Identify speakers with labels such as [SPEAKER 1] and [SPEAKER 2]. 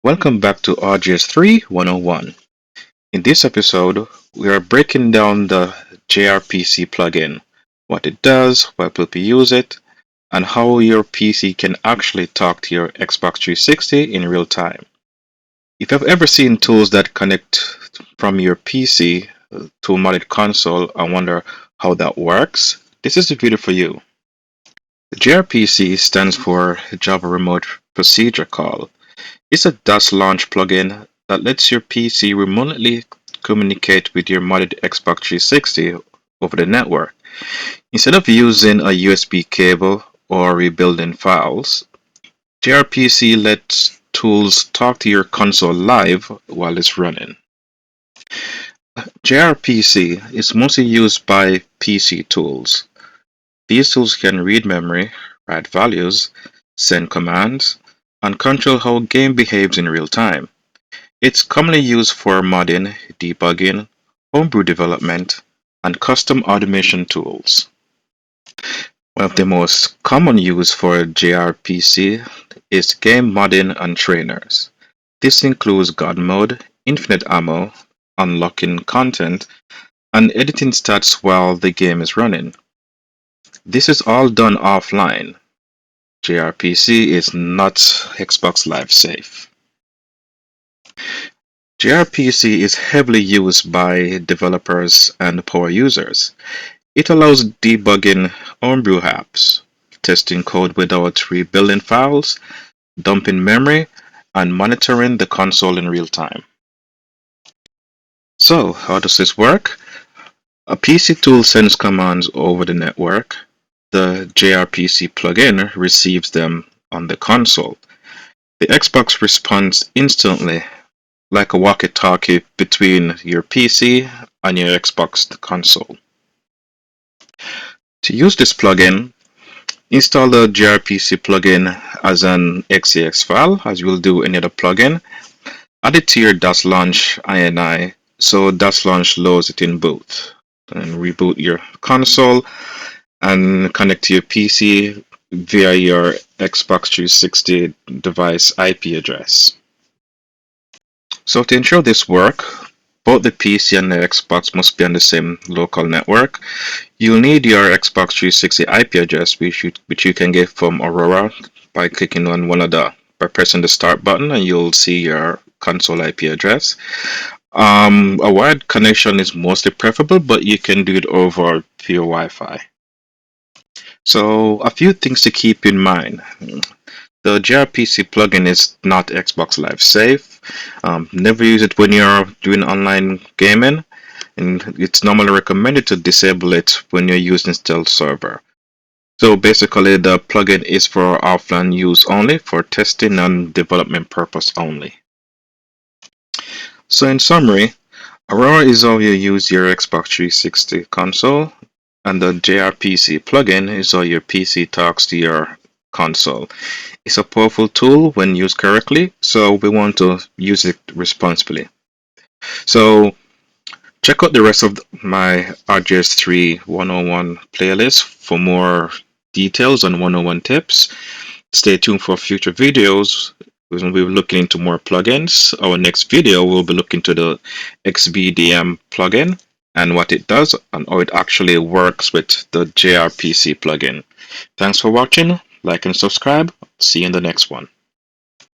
[SPEAKER 1] Welcome back to RGH3 101. In this episode, we are breaking down the JRPC plugin, what it does, why people use it, and how your PC can actually talk to your Xbox 360 in real time. If you've ever seen tools that connect from your PC to a modded console and wonder how that works, this is the video for you. The JRPC stands for Java Remote Procedure Call. It's a DashLaunch plugin that lets your PC remotely communicate with your modded Xbox 360 over the network. Instead of using a USB cable or rebuilding files, JRPC lets tools talk to your console live while it's running. JRPC is mostly used by PC tools. These tools can read memory, write values, send commands, and control how a game behaves in real time. It's commonly used for modding, debugging, homebrew development, and custom automation tools. One of the most common use for JRPC is game modding and trainers. This includes God mode, infinite ammo, unlocking content, and editing stats while the game is running. This is all done offline. JRPC is not Xbox Live safe. JRPC is heavily used by developers and power users. It allows debugging homebrew apps, testing code without rebuilding files, dumping memory, and monitoring the console in real time. So, how does this work? A PC tool sends commands over the network. The JRPC plugin receives them on the console. The Xbox responds instantly, like a walkie-talkie between your PC and your Xbox console. To use this plugin, install the JRPC plugin as an XEX file, as you will do any other plugin. Add it to your DashLaunch INI, so DashLaunch loads it in boot. And reboot your console and connect to your PC via your Xbox 360 device IP address. So to ensure this works, both the PC and the Xbox must be on the same local network. You'll need your Xbox 360 IP address, which you can get from Aurora by clicking on by pressing the start button, and you'll see your console IP address. A wired connection is mostly preferable, but you can do it over pure Wi-Fi. So a few things to keep in mind. The JRPC plugin is not Xbox Live safe. Never use it when you're doing online gaming, and it's normally recommended to disable it when you're using stealth server. So basically, the plugin is for offline use only, for testing and development purpose only. So in summary, Aurora is how you use your Xbox 360 console, and the JRPC plugin is how your PC talks to your console. It's a powerful tool when used correctly, so we want to use it responsibly. So check out the rest of my RGH3 101 playlist for more details on 101 tips. Stay tuned for future videos. We'll be looking into more plugins. Our next video will be looking to the XBDM plugin and what it does and how it actually works with the JRPC plugin. Thanks for watching. Like and subscribe. See you in the next one.